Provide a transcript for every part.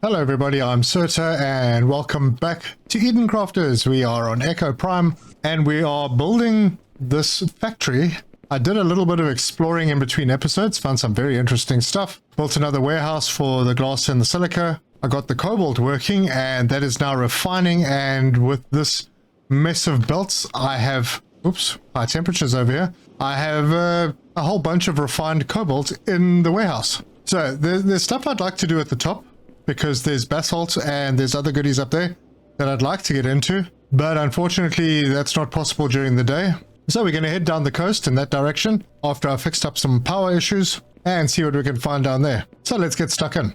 Hello everybody, I'm Surta and welcome back to Eden Crafters. We are on Echo Prime and we are building this factory. I did a little bit of exploring in between episodes, found some very interesting stuff. Built another warehouse for the glass and the silica. I got the cobalt working and that is now refining, and with this mess of belts I have, oops, high temperatures over here. I have a whole bunch of refined cobalt in the warehouse. So there's stuff I'd like to do at the top, because there's basalt and there's other goodies up there that I'd like to get into, but unfortunately that's not possible during the day. So we're going to head down the coast in that direction after I've fixed up some power issues and see what we can find down there. So let's get stuck in.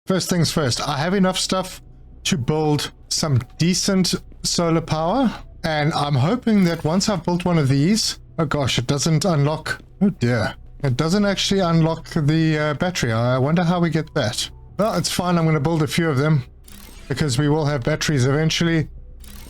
First things first, I have enough stuff to build some decent solar power, and I'm hoping that once I've built one of these, oh gosh, it doesn't unlock. Oh dear. It doesn't actually unlock the battery. I wonder how we get that. Well, it's fine. I'm going to build a few of them because we will have batteries eventually.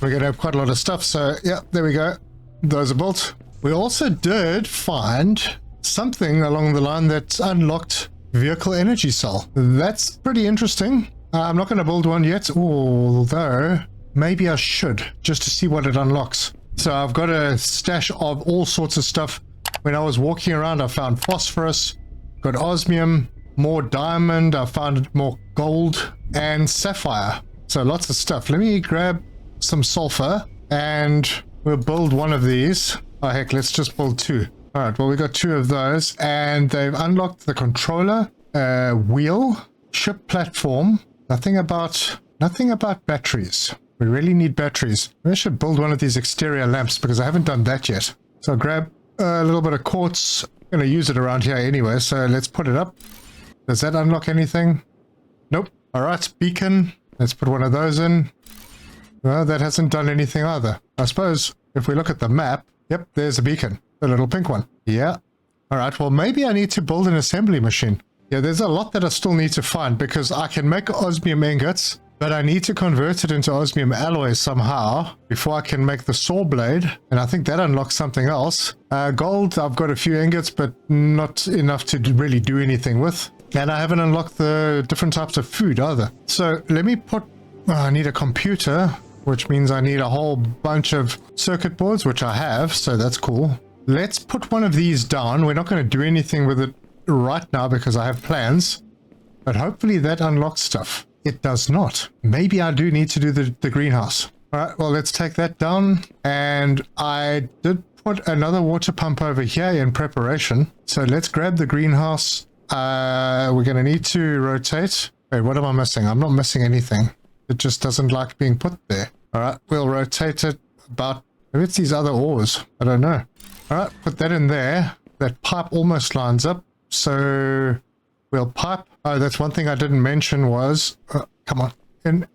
We're going to have quite a lot of stuff. So yeah, there we go. Those are built. We also did find something along the line that unlocked vehicle energy cell. That's pretty interesting. I'm not going to build one yet, although maybe I should, just to see what it unlocks. So I've got a stash of all sorts of stuff. When I was walking around, I found phosphorus, got osmium, more diamond, I found more gold and sapphire. So lots of stuff. Let me grab some sulfur and we'll build one of these. Oh heck, let's just build two. All right, well we got two of those and they've unlocked the controller, wheel, ship platform. Nothing about batteries. We really need batteries. I should build one of these exterior lamps because I haven't done that yet. So I'll grab a little bit of quartz. I'm going to use it around here anyway, so let's put it up. Does that unlock anything? Nope. All right, beacon. Let's put one of those in. Well, that hasn't done anything either. I suppose if we look at the map, yep, there's a beacon. The little pink one. Yeah. All right, well, maybe I need to build an assembly machine. Yeah, there's a lot that I still need to find because I can make osmium ingots, but I need to convert it into osmium alloy somehow before I can make the saw blade. And I think that unlocks something else. Gold, I've got a few ingots, but not enough to really do anything with. And I haven't unlocked the different types of food either. So let me put, I need a computer, which means I need a whole bunch of circuit boards, which I have. So that's cool. Let's put one of these down. We're not going to do anything with it right now because I have plans, but hopefully that unlocks stuff. It does not. Maybe I do need to do the greenhouse. All right, well, let's take that down. And I did put another water pump over here in preparation. So let's grab the greenhouse. We're going to need to rotate. Wait, what am I missing? I'm not missing anything. It just doesn't like being put there. All right, we'll rotate it about, maybe it's these other ores. I don't know. All right, put that in there. That pipe almost lines up. So we'll pipe. Oh, that's one thing I didn't mention was, come on, in.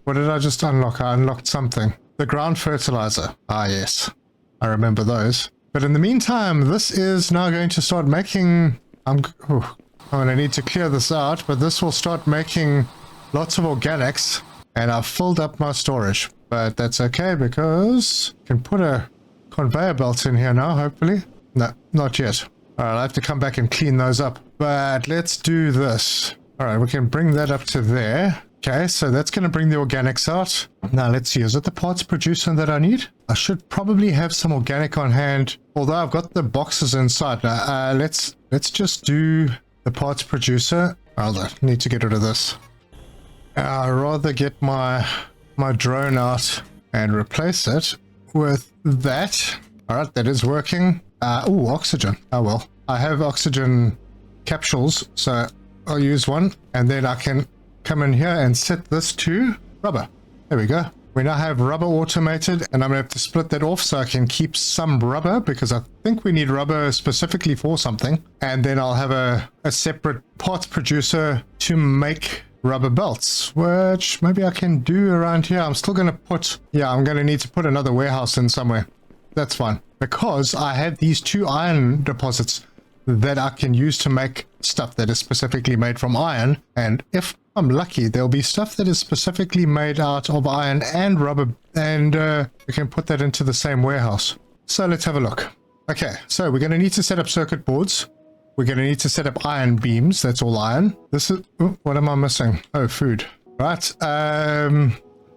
What did I just unlock? I unlocked something. The ground fertilizer. Ah, yes. I remember those. But in the meantime, this is now going to start making, I'm going to need to clear this out, but this will start making lots of organics, and I've filled up my storage. But that's okay because I can put a conveyor belt in here now, hopefully. No, not yet. All right, I have to come back and clean those up. But let's do this. All right, we can bring that up to there. Okay, so that's going to bring the organics out. Now, let's see. Is it the parts producer that I need? I should probably have some organic on hand, although I've got the boxes inside. Now, let's just do the parts producer. I'll need to get rid of this. I'd rather get my drone out and replace it with that. All right, that is working. Oh, oxygen. Oh, well. I have oxygen capsules, so I'll use one. And then I can come in here and set this to rubber. There we go. We now have rubber automated, and I'm going to have to split that off so I can keep some rubber, because I think we need rubber specifically for something. And then I'll have a separate parts producer to make rubber belts, which maybe I can do around here. I'm still going to put, yeah, I'm going to need to put another warehouse in somewhere. That's fine, because I have these two iron deposits that I can use to make stuff that is specifically made from iron. And if I'm lucky, there'll be stuff that is specifically made out of iron and rubber, and we can put that into the same warehouse. So let's have a look. Okay, so we're going to need to set up circuit boards. We're going to need to set up iron beams. That's all iron. This is... oh, what am I missing? Oh, food. Right.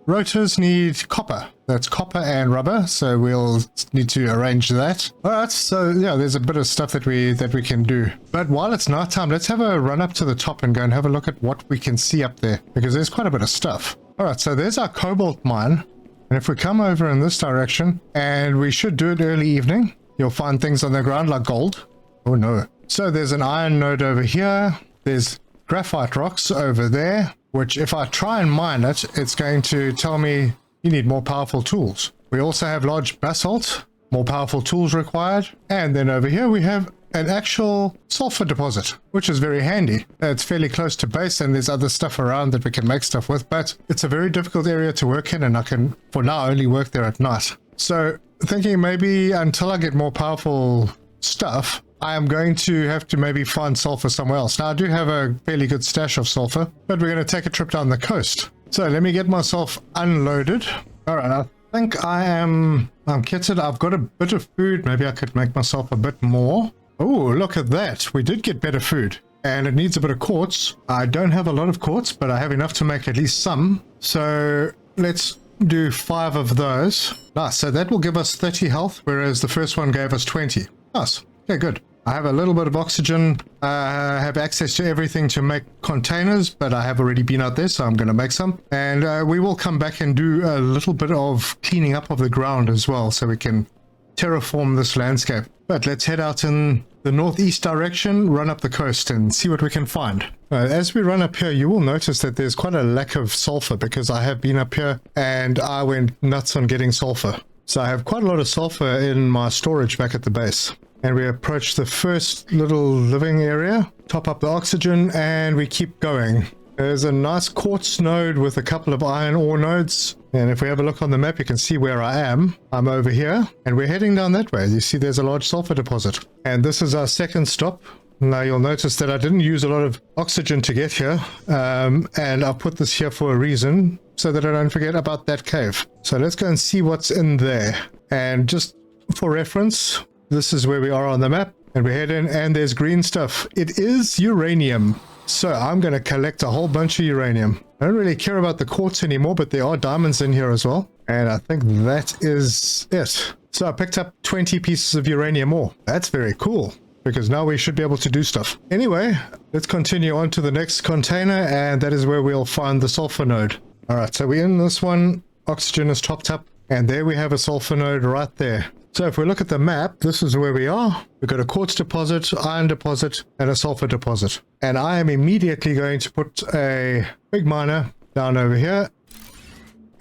Rotors need copper. That's copper and rubber. So we'll need to arrange that. All right. So yeah, there's a bit of stuff that we can do. But while it's nighttime, let's have a run up to the top and go and have a look at what we can see up there, because there's quite a bit of stuff. All right. So there's our cobalt mine. And if we come over in this direction, and we should do it early evening, you'll find things on the ground like gold. Oh no. So there's an iron node over here. There's graphite rocks over there, which if I try and mine it, it's going to tell me you need more powerful tools. We also have large basalt, more powerful tools required. And then over here we have an actual sulfur deposit, which is very handy. It's fairly close to base and there's other stuff around that we can make stuff with, but it's a very difficult area to work in and I can, for now, only work there at night. So thinking maybe until I get more powerful stuff, I am going to have to maybe find sulfur somewhere else. Now I do have a fairly good stash of sulfur, but we're going to take a trip down the coast. So let me get myself unloaded. All right, I think I'm kitted. I've got a bit of food. Maybe I could make myself a bit more. Oh, look at that. We did get better food. And it needs a bit of quartz. I don't have a lot of quartz, but I have enough to make at least some. So let's do 5 of those. Nice. So that will give us 30 health, whereas the first one gave us 20. Nice. Okay, good. I have a little bit of oxygen. I have access to everything to make containers, but I have already been out there, so I'm going to make some. And we will come back and do a little bit of cleaning up of the ground as well, so we can terraform this landscape. But let's head out in the northeast direction, run up the coast and see what we can find. As we run up here, you will notice that there's quite a lack of sulfur because I have been up here and I went nuts on getting sulfur. So I have quite a lot of sulfur in my storage back at the base. And we approach the first little living area, top up the oxygen, and we keep going. There's a nice quartz node with a couple of iron ore nodes. And if we have a look on the map, you can see where I am. I'm over here, and we're heading down that way. You see there's a large sulfur deposit. And this is our second stop. Now you'll notice that I didn't use a lot of oxygen to get here. And I've put this here for a reason, so that I don't forget about that cave. So let's go and see what's in there. And just for reference, this is where we are on the map, and we head in, and there's green stuff. It is uranium. So I'm going to collect a whole bunch of uranium. I don't really care about the quartz anymore, but there are diamonds in here as well. And I think that is it. So I picked up 20 pieces of uranium ore. That's very cool, because now we should be able to do stuff. Anyway, let's continue on to the next container, and that is where we'll find the sulfur node. All right, so we're in this one. Oxygen is topped up, and there we have a sulfur node right there. So if we look at the map, this is where we are. We've got a quartz deposit, iron deposit, and a sulfur deposit. And I am immediately going to put a big miner down over here.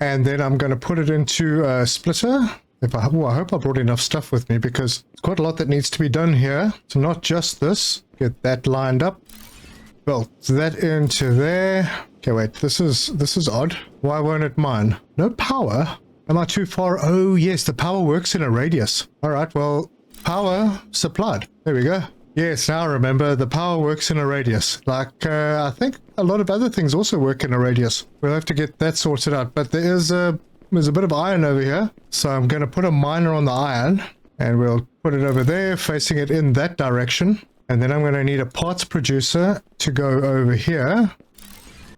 And then I'm going to put it into a splitter. I hope I brought enough stuff with me because there's quite a lot that needs to be done here. So not just this. Get that lined up. Well, that into there. Okay, wait, this is odd. Why won't it mine? No power? Am I too far? Oh, yes, the power works in a radius. All right, well, power supplied. There we go. Yes, now I remember, the power works in a radius. Like, I think a lot of other things also work in a radius. We'll have to get that sorted out. But there's a bit of iron over here. So I'm going to put a miner on the iron. And we'll put it over there, facing it in that direction. And then I'm going to need a parts producer to go over here.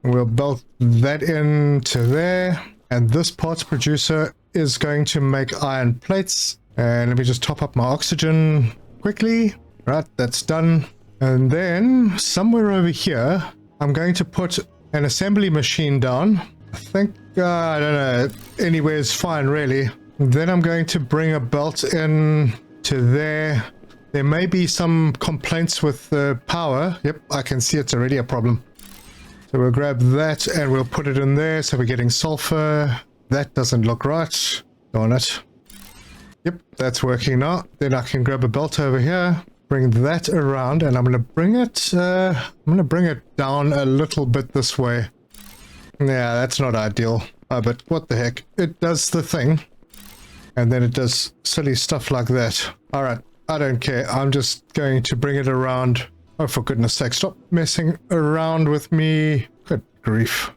We'll belt that into there. And this parts producer is going to make iron plates. And let me just top up my oxygen quickly. Right, that's done. And then somewhere over here, I'm going to put an assembly machine down. I think, I don't know, anywhere is fine really. Then I'm going to bring a belt in to there. There may be some complaints with the power. Yep, I can see it's already a problem. So we'll grab that and we'll put it in there. So we're getting sulfur. That doesn't look right. Darn it. Yep, that's working now. Then I can grab a belt over here, bring that around, and I'm going to bring it down a little bit this way. Yeah, that's not ideal. But what the heck. It does the thing. And then it does silly stuff like that. All right, I don't care. I'm just going to bring it around. Oh, for goodness sake, stop messing around with me. Good grief.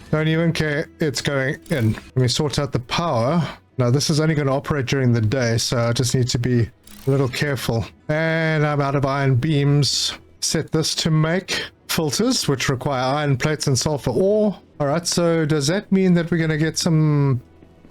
Don't even care. It's going in. Let me sort out the power. Now, this is only going to operate during the day, so I just need to be a little careful. And I'm out of iron beams. Set this to make filters, which require iron plates and sulfur ore. Alright, so does that mean that we're going to get some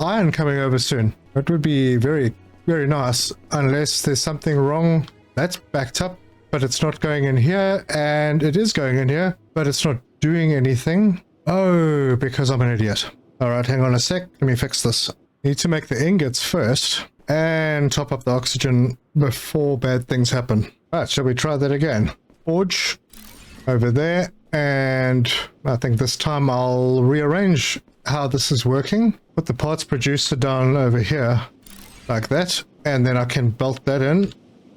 iron coming over soon? That would be very, very nice, unless there's something wrong. That's backed up, but it's not going in here, and it is going in here, but it's not doing anything. Oh, because I'm an idiot. Alright, hang on a sec. Let me fix this. Need to make the ingots first and top up the oxygen before bad things happen. Alright, shall we try that again? Forge over there, and I think this time I'll rearrange how this is working. Put the parts producer down over here like that, and then I can belt that in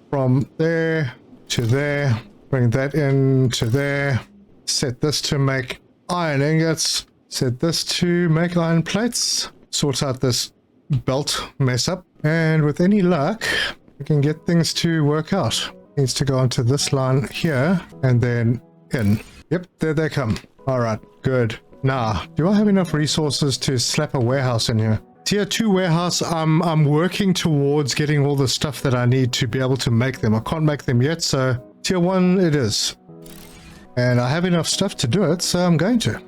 from there to there, bring that in to there, set this to make iron ingots, set this to make iron plates, sort out this belt mess up, and with any luck we can get things to work out. Needs to go onto this line here and then in. Yep, there they come. Alright, good. Now, do I have enough resources to slap a warehouse in here? Tier 2 warehouse, I'm working towards getting all the stuff that I need to be able to make them. I can't make them yet, so tier 1 it is. And I have enough stuff to do it, so I'm going to.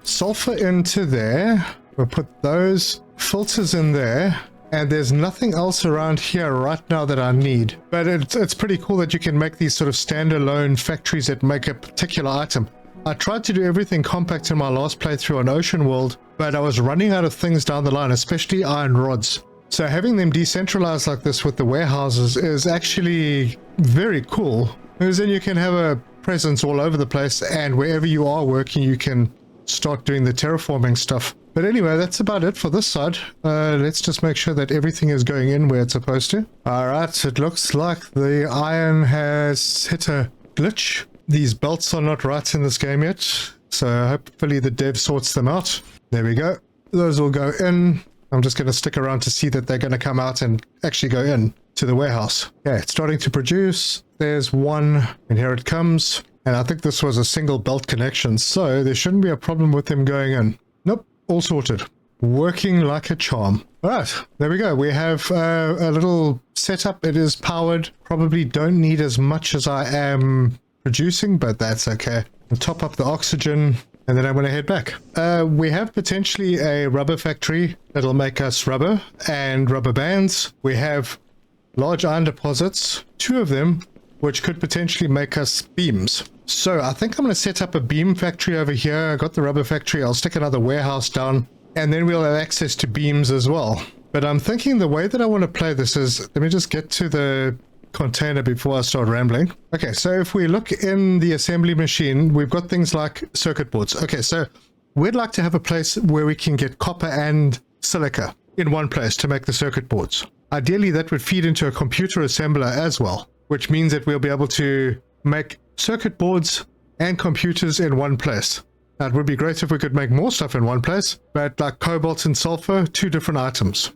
Sulphur into there. We'll put those filters in there. And there's nothing else around here right now that I need. But it's pretty cool that you can make these sort of standalone factories that make a particular item. I tried to do everything compact in my last playthrough on Ocean World, but I was running out of things down the line, especially iron rods. So having them decentralized like this with the warehouses is actually very cool, because then you can have a presence all over the place, and wherever you are working you can start doing the terraforming stuff. But anyway, that's about it for this side. Let's just make sure that everything is going in where it's supposed to. Alright, it looks like the iron has hit a glitch. These belts are not right in this game yet, so hopefully the dev sorts them out. There we go. Those will go in. I'm just going to stick around to see that they're going to come out and actually go in to the warehouse. Okay, it's starting to produce. There's one, and here it comes. And I think this was a single belt connection, so there shouldn't be a problem with them going in. Nope, all sorted. Working like a charm. Alright, there we go. We have a little setup. It is powered. Probably don't need as much as I am producing, but that's okay. I'll top up the oxygen, and then I'm going to head back. We have potentially a rubber factory that'll make us rubber and rubber bands. We have large iron deposits, 2 of them, which could potentially make us beams. So I think I'm going to set up a beam factory over here. I got the rubber factory. I'll stick another warehouse down, and then we'll have access to beams as well. But I'm thinking the way that I want to play this is, let me just get to the container before I start rambling. Okay, so if we look in the assembly machine, we've got things like circuit boards. Okay, so we'd like to have a place where we can get copper and silica in one place to make the circuit boards. Ideally, that would feed into a computer assembler as well, which means that we'll be able to make circuit boards and computers in one place. Now, it would be great if we could make more stuff in one place, but like cobalt and sulfur, 2 different items.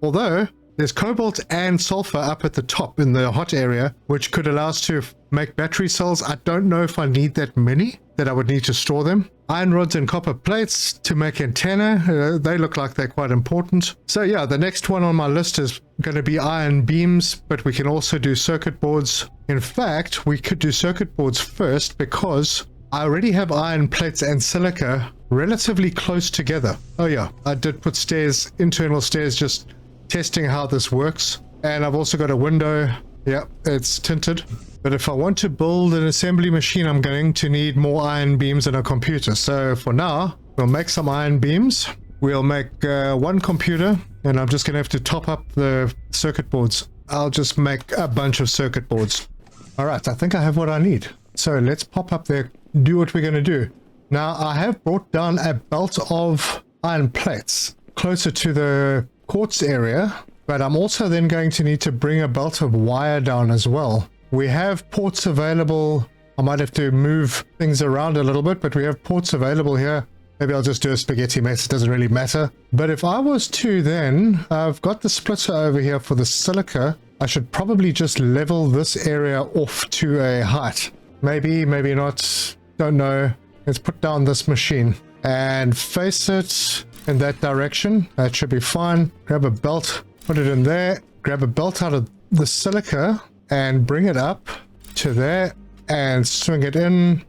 Although there's cobalt and sulfur up at the top in the hot area, which could allow us to make battery cells. I don't know if I need that many, that I would need to store them. Iron rods and copper plates to make antenna. They look like they're quite important. So yeah, the next one on my list is going to be iron beams, but we can also do circuit boards. In fact, we could do circuit boards first because I already have iron plates and silica relatively close together. Oh yeah, I did put stairs, internal stairs, just testing how this works. And I've also got a window. Yeah, it's tinted. But if I want to build an assembly machine, I'm going to need more iron beams and a computer. So for now, we'll make some iron beams. We'll make 1 computer, and I'm just going to have to top up the circuit boards. I'll just make a bunch of circuit boards. All right, I think I have what I need. So let's pop up there, do what we're going to do. Now, I have brought down a belt of iron plates closer to the quartz area, but I'm also then going to need to bring a belt of wire down as well. We have ports available. I might have to move things around a little bit, but we have ports available here. Maybe I'll just do a spaghetti mess. It doesn't really matter. But if I was to then, I've got the splitter over here for the silica. I should probably just level this area off to a height. Maybe, maybe not. Don't know. Let's put down this machine and face it in that direction. That should be fine. Grab a belt, put it in there. Grab a belt out of the silica and bring it up to there and swing it in.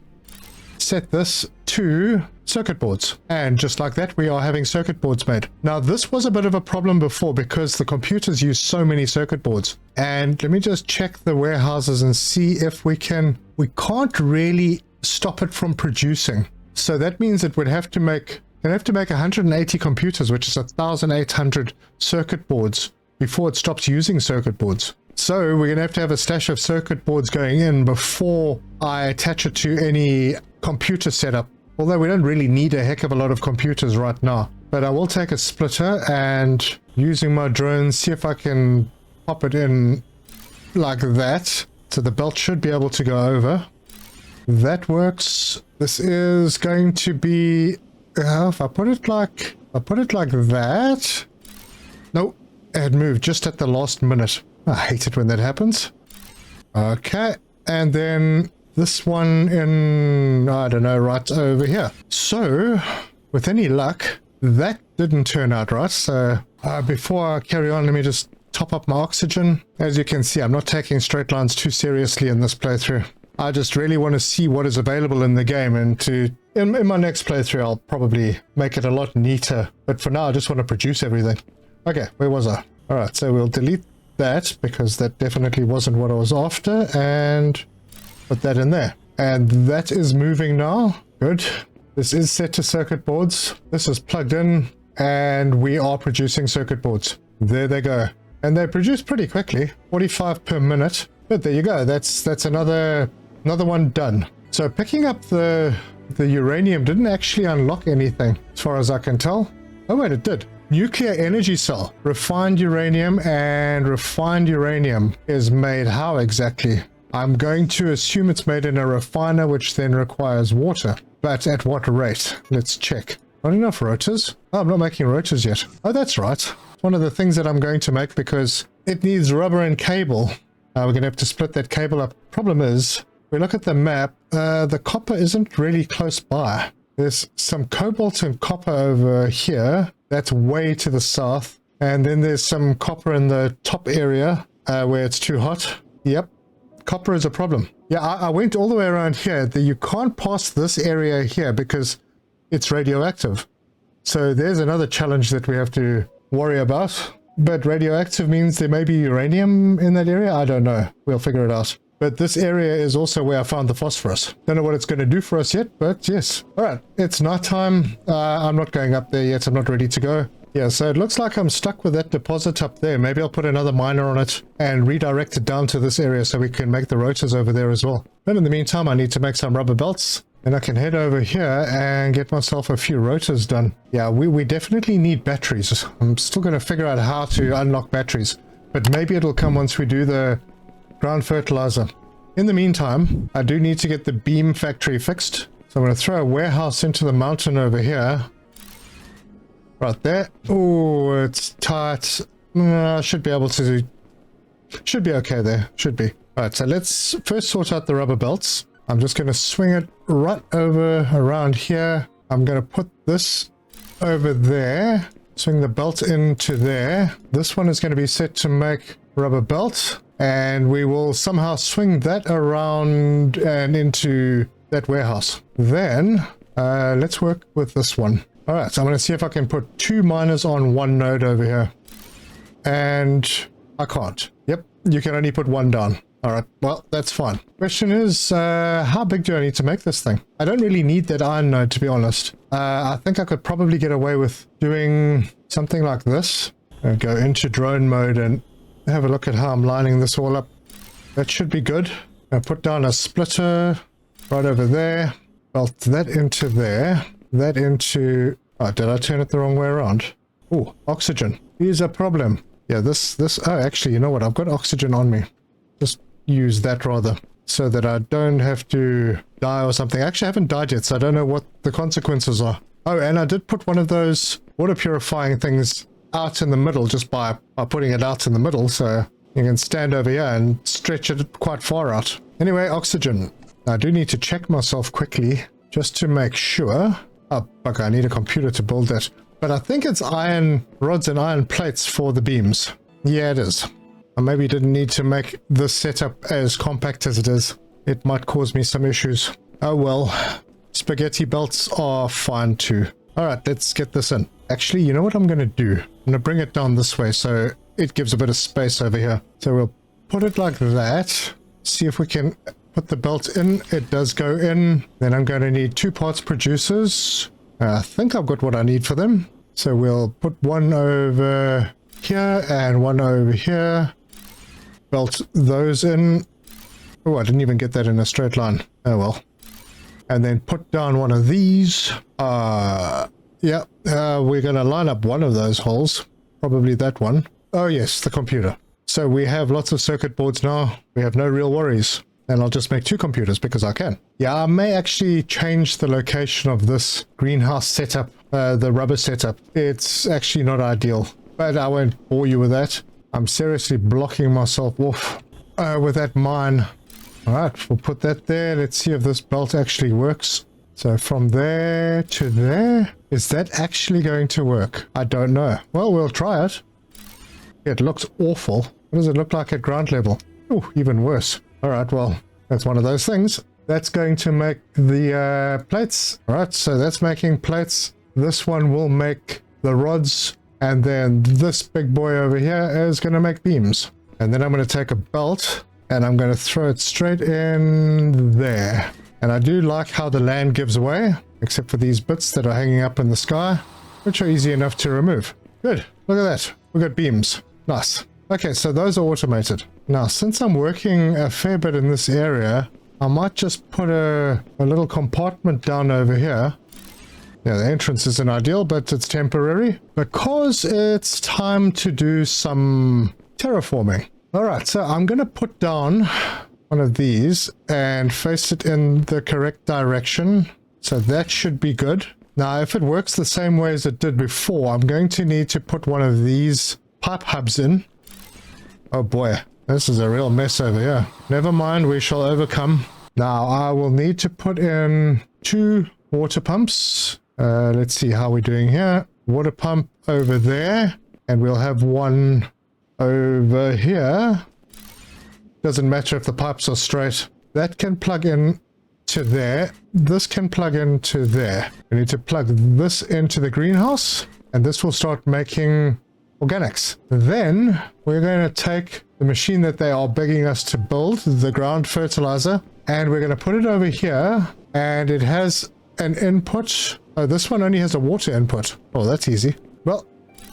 Set this to circuit boards, and just like that we are having circuit boards made. Now this was a bit of a problem before because the computers use so many circuit boards, and let me just check the warehouses and see if we can't really stop it from producing. So that means it would have to make 180 computers, which is 1,800 circuit boards before it stops using circuit boards. So we're going to have a stash of circuit boards going in before I attach it to any computer setup. Although we don't really need a heck of a lot of computers right now. But I will take a splitter and using my drone, see if I can pop it in like that. So the belt should be able to go over. That works. This is going to be, if I put it like that. Nope, it had moved just at the last minute. I hate it when that happens. Okay, and then this one in, I don't know, right over here. So, with any luck, that didn't turn out right. So, before I carry on, let me just top up my oxygen. As you can see, I'm not taking straight lines too seriously in this playthrough. I just really want to see what is available in the game, and in my next playthrough, I'll probably make it a lot neater. But for now, I just want to produce everything. Okay, where was I? All right, so we'll delete that because that definitely wasn't what I was after, and put that in there. And that is moving now. Good. This is set to circuit boards. This is plugged in, and we are producing circuit boards. There they go. And they produce pretty quickly, 45 per minute. But there you go. That's another one done. So picking up the uranium didn't actually unlock anything, as far as I can tell. Oh wait, it did. Nuclear energy cell. Refined uranium, and refined uranium is made how exactly? I'm going to assume it's made in a refiner, which then requires water. But at what rate? Let's check. Not enough rotors? Oh, I'm not making rotors yet. Oh, that's right. It's one of the things that I'm going to make because it needs rubber and cable. We're going to have to split that cable up. Problem is, we look at the map, the copper isn't really close by. There's some cobalt and copper over here. That's way to the south. And then there's some copper in the top area where it's too hot. Yep. Copper is a problem. Yeah, I went all the way around here. You can't pass this area here because it's radioactive. So there's another challenge that we have to worry about. But radioactive means there may be uranium in that area? I don't know. We'll figure it out. But this area is also where I found the phosphorus. Don't know what it's going to do for us yet, but yes. All right, it's nighttime. I'm not going up there yet. I'm not ready to go. Yeah, so it looks like I'm stuck with that deposit up there. Maybe I'll put another miner on it and redirect it down to this area so we can make the rotors over there as well. But in the meantime, I need to make some rubber belts. And I can head over here and get myself a few rotors done. Yeah, we definitely need batteries. I'm still going to figure out how to unlock batteries. But maybe it'll come once we do the ground fertilizer. In the meantime, I do need to get the beam factory fixed. So I'm going to throw a warehouse into the mountain over here. Right there. Oh, it's tight. Should be able to do... Should be okay there. Should be. Alright, so let's first sort out the rubber belts. I'm just going to swing it right over around here. I'm going to put this over there. Swing the belt into there. This one is going to be set to make rubber belt. And we will somehow swing that around and into that warehouse. Then, let's work with this one. Alright, so I'm going to see if I can put 2 miners on one node over here. And I can't. Yep, you can only put 1 down. Alright, well, that's fine. Question is, how big do I need to make this thing? I don't really need that iron node, to be honest. I think I could probably get away with doing something like this. I'll go into drone mode and have a look at how I'm lining this all up. That should be good. I'll put down a splitter right over there. Belt that into there. That into... Oh, did I turn it the wrong way around? Oh, oxygen. Here's a problem. Yeah, this... Oh, actually, you know what? I've got oxygen on me. Just use that rather, so that I don't have to die or something. Actually, I haven't died yet, so I don't know what the consequences are. Oh, and I did put one of those water purifying things out in the middle, just by putting it out in the middle, so you can stand over here and stretch it quite far out. Anyway, oxygen. I do need to check myself quickly, just to make sure. Oh, fuck, I need a computer to build that. But I think it's iron rods and iron plates for the beams. Yeah, it is. I maybe didn't need to make this setup as compact as it is. It might cause me some issues. Oh well. Spaghetti belts are fine too. Alright, let's get this in. Actually, you know what I'm going to do? I'm going to bring it down this way so it gives a bit of space over here. So we'll put it like that. See if we can put the belt in. It does go in. Then I'm going to need 2 parts producers. I think I've got what I need for them. So we'll put one over here and one over here. Belt those in. Oh, I didn't even get that in a straight line. Oh well. And then put down one of these. We're going to line up one of those holes. Probably that one. Oh yes, the computer. So we have lots of circuit boards now. We have no real worries. And I'll just make 2 computers because I can. Yeah, I may actually change the location of this greenhouse setup, the rubber setup. It's actually not ideal, but I won't bore you with that. I'm seriously blocking myself off with that mine. All right, we'll put that there. Let's see if this belt actually works. So from there to there, is that actually going to work? I don't know. Well, we'll try it. It looks awful. What does it look like at ground level? Oh, even worse. All right, well, that's one of those things. That's going to make the plates. All right, so that's making plates. This one will make the rods. And then this big boy over here is going to make beams. And then I'm going to take a belt and I'm going to throw it straight in there. And I do like how the land gives away, except for these bits that are hanging up in the sky, which are easy enough to remove. Good. Look at that. We've got beams. Nice. Okay, so those are automated. Now, since I'm working a fair bit in this area, I might just put a little compartment down over here. Yeah, the entrance isn't ideal, but it's temporary because it's time to do some terraforming. All right, so I'm going to put down one of these and face it in the correct direction. So that should be good. Now, if it works the same way as it did before, I'm going to need to put one of these pipe hubs in. Oh boy, this is a real mess over here. Never mind, we shall overcome. Now, I will need to put in 2 water pumps. Let's see how we're doing here. Water pump over there, and we'll have one over here. Doesn't matter if the pipes are straight. That can plug in to there. This can plug into there. We need to plug this into the greenhouse, and this will start making organics. Then we're going to take the machine that they are begging us to build, the ground fertilizer, and we're going to put it over here, and it has an input. Oh, this one only has a water input. Oh, that's easy. Well,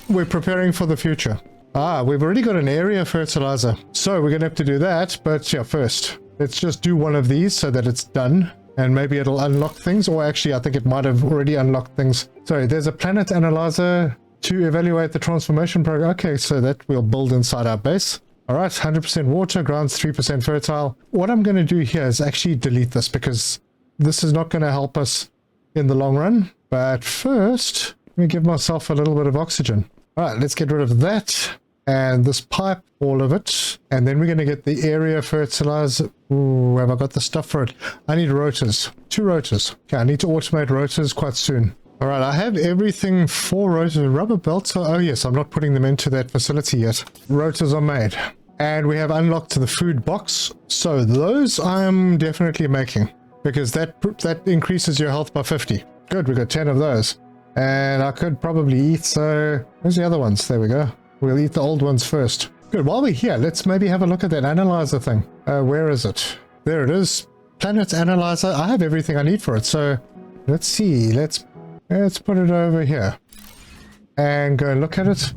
we're preparing for the future. We've already got an area fertilizer, so we're going to have to do that. But yeah, first, let's just do one of these so that it's done, and maybe it'll unlock things, or actually, I think it might have already unlocked things. Sorry, there's a planet analyzer to evaluate the transformation program. Okay, so that we'll build inside our base. All right, 100% water, ground's 3% fertile. What I'm going to do here is actually delete this because this is not going to help us in the long run. But first, let me give myself a little bit of oxygen. All right, let's get rid of that and this pipe, all of it. And then we're going to get the area fertilizer. Ooh, have I got the stuff for it? I need rotors. 2 rotors. Okay, I need to automate rotors quite soon. All right, I have everything for rotors. Rubber belts. Oh yes, I'm not putting them into that facility yet. Rotors are made. And we have unlocked the food box. So those I'm definitely making, because that increases your health by 50. Good, we got 10 of those. And I could probably eat, so where's the other ones? There we go. We'll eat the old ones first. Good, while we're here, let's maybe have a look at that analyzer thing. Where is it? There it is. Planet analyzer. I have everything I need for it, so let's see. Let's put it over here. And go and look at it.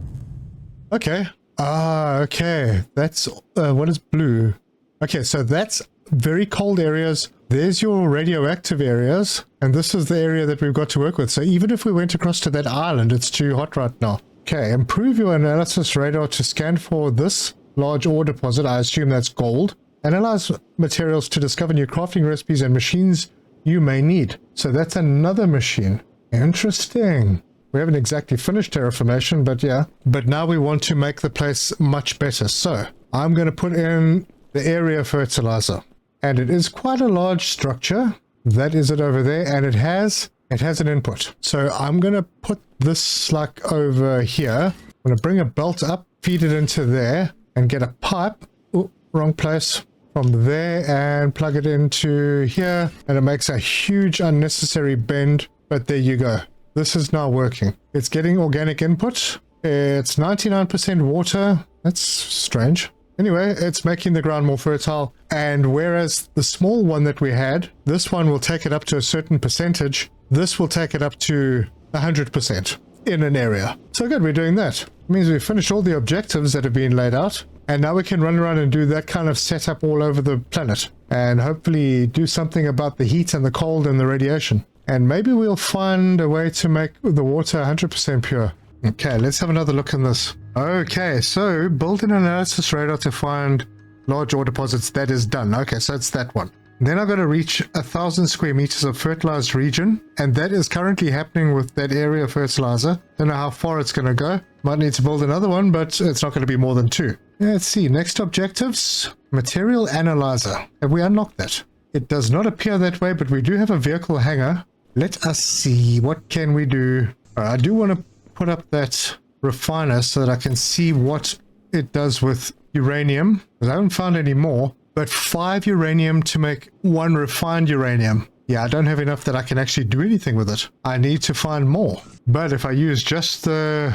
Okay. Okay. That's, what is blue? Okay, so that's very cold areas. There's your radioactive areas, and this is the area that we've got to work with. So even if we went across to that island, it's too hot right now. Okay, improve your analysis radar to scan for this large ore deposit. I assume that's gold. Analyze materials to discover new crafting recipes and machines you may need. So that's another machine. Interesting. We haven't exactly finished terraformation, but yeah. But now we want to make the place much better. So I'm going to put in the area fertilizer. And it is quite a large structure. That is it over there. And it has an input. So I'm going to put this like over here. I'm going to bring a belt up, feed it into there. and get a pipe. Oh, wrong place. From there and plug it into here, and it makes a huge unnecessary bend, but there you go. This is now working. It's getting organic input. It's 99% water. That's strange. Anyway, it's making the ground more fertile, and whereas the small one that we had, this one will take it up to a certain percentage, this will take it up to 100% in an area. So good, we're doing that. It means we've finished all the objectives that have been laid out. And now we can run around and do that kind of setup all over the planet. And hopefully do something about the heat and the cold and the radiation. And maybe we'll find a way to make the water 100% pure. Okay, let's have another look in this. Okay, so build an analysis radar to find large ore deposits. That is done. Okay, so it's that one. Then I've got to reach 1,000 square meters of fertilized region, and that is currently happening with that area of fertilizer. Don't know how far it's going to go. Might need to build another one, but it's not going to be more than 2. Let's see, next objectives, material analyzer. Have we unlocked that? It does not appear that way, but we do have a vehicle hangar. Let us see, what can we do? I do want to put up that refiner so that I can see what it does with uranium, because I haven't found any more. But 5 uranium to make 1 refined uranium. Yeah, I don't have enough that I can actually do anything with it. I need to find more. But if I use just the...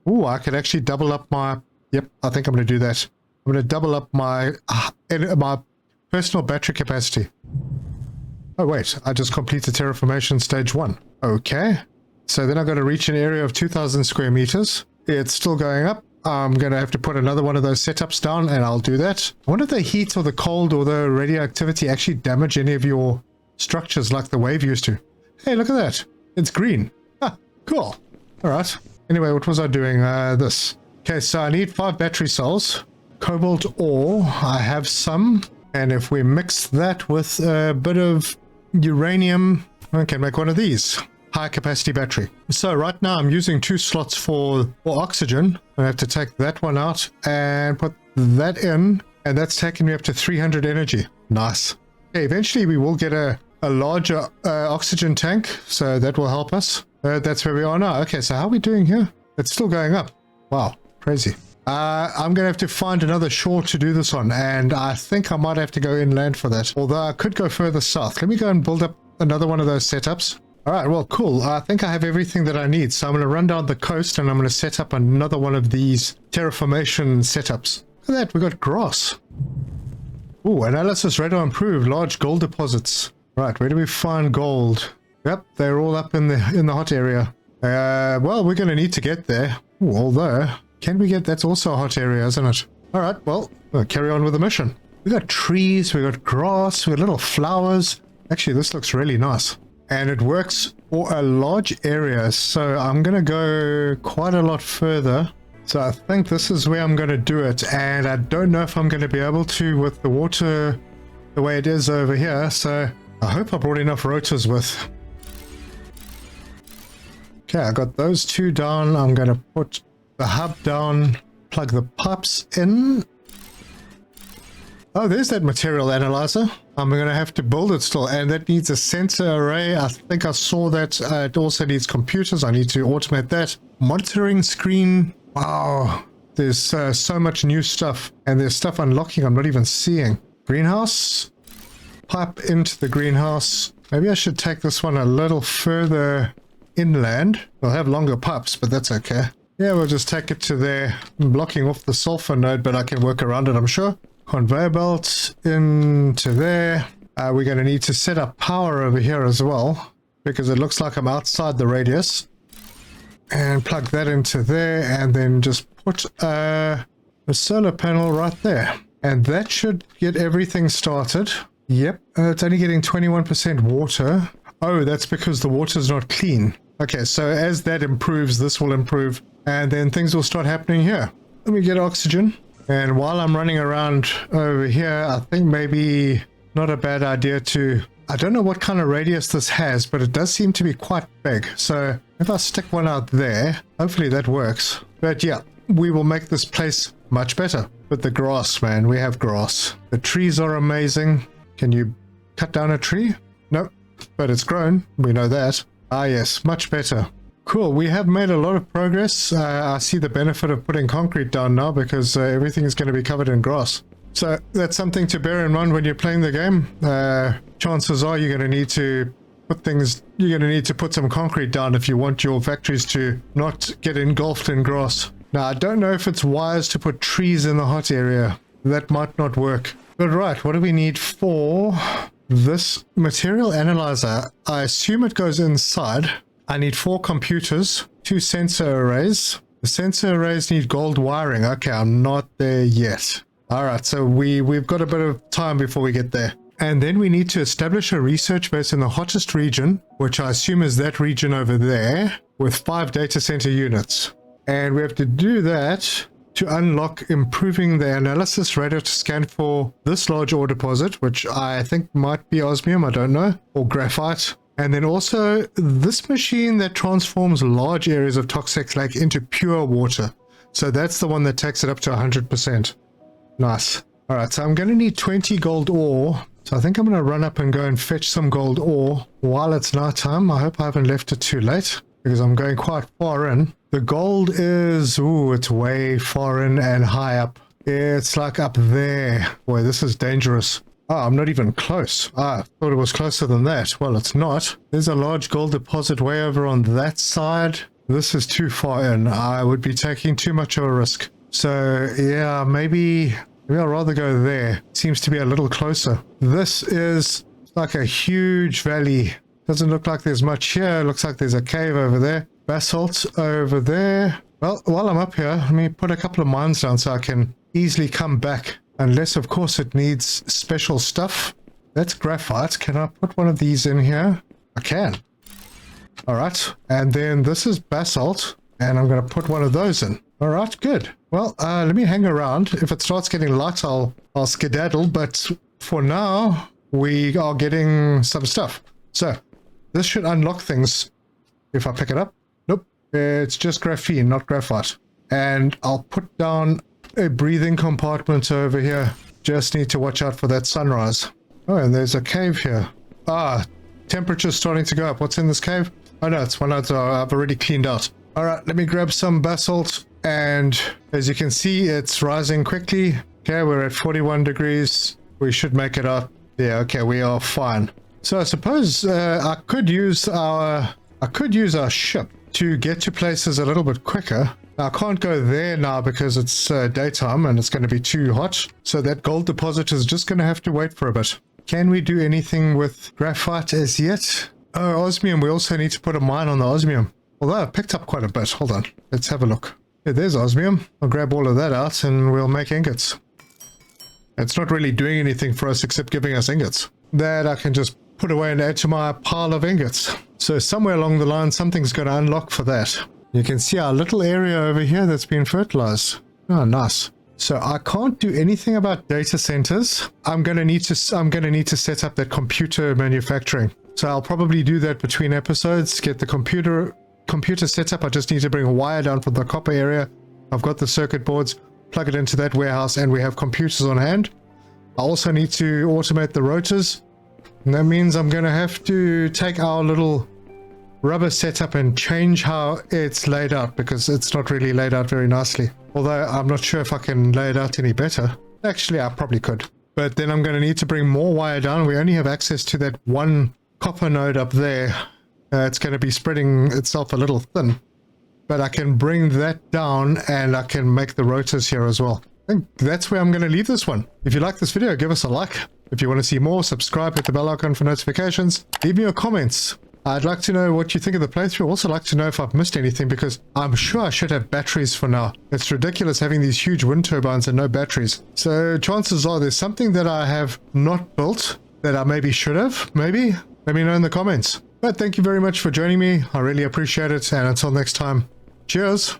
Ooh, I could actually double up my... Yep, I think I'm going to do that. I'm going to double up my personal battery capacity. Oh, wait. I just completed terraformation stage 1. Okay. So then I've got to reach an area of 2,000 square meters. It's still going up. I'm going to have to put another one of those setups down, and I'll do that. I wonder if the heat or the cold or the radioactivity actually damage any of your structures like the wave used to. Hey, look at that. It's green. Ah, cool. All right. Anyway, what was I doing? This. Okay, so I need 5 battery cells. Cobalt ore. I have some. And if we mix that with a bit of uranium, I can make one of these. High capacity battery. So right now I'm using 2 slots for oxygen. I have to take that one out and put that in, and that's taking me up to 300 energy. Nice. Okay, eventually we will get a larger oxygen tank, so that will help us. That's where we are now. Okay, so how are we doing here? It's still going up. Wow, crazy. I'm going to have to find another shore to do this on, and I think I might have to go inland for that. Although I could go further south. Let me go and build up another one of those setups. Alright, well, cool. I think I have everything that I need. So I'm going to run down the coast and I'm going to set up another one of these terraformation setups. Look at that, we got grass. Ooh, analysis radar improved. Large gold deposits. Right, where do we find gold? Yep, they're all up in the hot area. Well, we're going to need to get there. Ooh, although, can we get... That's also a hot area, isn't it? Alright, well, we'll carry on with the mission. We got trees, we got grass, we got little flowers. Actually, this looks really nice. And it works for a large area, so I'm going to go quite a lot further. So I think this is where I'm going to do it, and I don't know if I'm going to be able to with the water the way it is over here, so I hope I brought enough rotors with. Okay, I got those 2 down. I'm going to put the hub down, plug the pipes in. Oh, there's that material analyzer. I'm going to have to build it still, and that needs a sensor array. I think I saw that. It also needs computers. I need to automate that. Monitoring screen. Wow, there's so much new stuff, and there's stuff unlocking I'm not even seeing. Greenhouse. Pipe into the greenhouse. Maybe I should take this one a little further inland. We'll have longer pipes, but that's okay. Yeah, we'll just take it to there. I'm blocking off the sulfur node, but I can work around it, I'm sure. Conveyor belt into there. We're going to need to set up power over here as well, because it looks like I'm outside the radius. And plug that into there, and then just put a solar panel right there. And that should get everything started. Yep, it's only getting 21% water. Oh, that's because the water's not clean. Okay, so as that improves, this will improve, and then things will start happening here. Let me get oxygen. And while I'm running around over here, I think maybe not a bad idea to... I don't know what kind of radius this has, but it does seem to be quite big. So if I stick one out there, hopefully that works. But yeah, we will make this place much better. But the grass, man, we have grass. The trees are amazing. Can you cut down a tree? Nope, but it's grown. We know that. Ah yes, much better. Cool, we have made a lot of progress. I see the benefit of putting concrete down now because everything is going to be covered in grass. So that's something to bear in mind when you're playing the game. Chances are you're going to need to put some concrete down if you want your factories to not get engulfed in grass. Now, I don't know if it's wise to put trees in the hot area. That might not work. But right, what do we need for this material analyzer? I assume it goes inside. I need 4 computers, 2 sensor arrays. The sensor arrays need gold wiring. Okay, I'm not there yet. All right, so we've got a bit of time before we get there. And then we need to establish a research base in the hottest region, which I assume is that region over there, with 5 data center units. And we have to do that to unlock improving the analysis radar to scan for this large ore deposit, which I think might be osmium, I don't know, or graphite. And then also this machine that transforms large areas of toxic lake into pure water. So that's the one that takes it up to 100%. Nice. All right, so I'm going to need 20 gold ore. So I think I'm going to run up and go and fetch some gold ore while it's nighttime. I hope I haven't left it too late because I'm going quite far in. The gold is, ooh, it's way far in and high up. It's like up there. Boy, this is dangerous. Oh, I'm not even close. I thought it was closer than that. Well, it's not. There's a large gold deposit way over on that side. This is too far in. I would be taking too much of a risk. So, yeah, maybe I'll rather go there. Seems to be a little closer. This is like a huge valley. Doesn't look like there's much here. Looks like there's a cave over there. Basalt over there. Well, while I'm up here, let me put a couple of mines down so I can easily come back. Unless, of course, it needs special stuff. That's graphite. Can I put one of these in here? I can. All right. And then this is basalt. And I'm going to put one of those in. All right, good. Well, let me hang around. If it starts getting light, I'll skedaddle. But for now, we are getting some stuff. So this should unlock things if I pick it up. Nope. It's just graphene, not graphite. And I'll put down a breathing compartment over here. Just need to watch out for that sunrise. Oh, and there's a cave here. Ah, temperature's starting to go up. What's in this cave? Oh no, it's one I've already cleaned out. All right, let me grab some basalt. And as you can see, it's rising quickly. Okay, we're at 41 degrees. We should make it up. Yeah, okay, we are fine. So I suppose I could use our ship to get to places a little bit quicker. I can't go there now because it's daytime and it's going to be too hot. So that gold deposit is just going to have to wait for a bit. Can we do anything with graphite as yet? Oh, osmium. We also need to put a mine on the osmium. Although I've picked up quite a bit. Hold on. Let's have a look. Yeah, there's osmium. I'll grab all of that out and we'll make ingots. It's not really doing anything for us except giving us ingots. That I can just put away and add to my pile of ingots. So somewhere along the line, something's going to unlock for that. You can see our little area over here that's been fertilized. Oh, nice. So I can't do anything about data centers. I'm going to need to set up that computer manufacturing. So I'll probably do that between episodes, get the computer set up. I just need to bring a wire down from the copper area. I've got the circuit boards, plug it into that warehouse, and we have computers on hand. I also need to automate the rotors. And that means I'm going to have to take our little rubber setup and change how it's laid out because it's not really laid out very nicely. Although I'm not sure if I can lay it out any better. Actually, I probably could. But then I'm going to need to bring more wire down. We only have access to that one copper node up there. It's going to be spreading itself a little thin. But I can bring that down and I can make the rotors here as well. I think that's where I'm going to leave this one. If you like this video, give us a like. If you want to see more, subscribe, hit the bell icon for notifications. Leave me your comments. I'd like to know what you think of the playthrough. I'd also like to know if I've missed anything because I'm sure I should have batteries for now. It's ridiculous having these huge wind turbines and no batteries. So chances are there's something that I have not built that I maybe should have. Maybe? Let me know in the comments. But thank you very much for joining me. I really appreciate it. And until next time, cheers.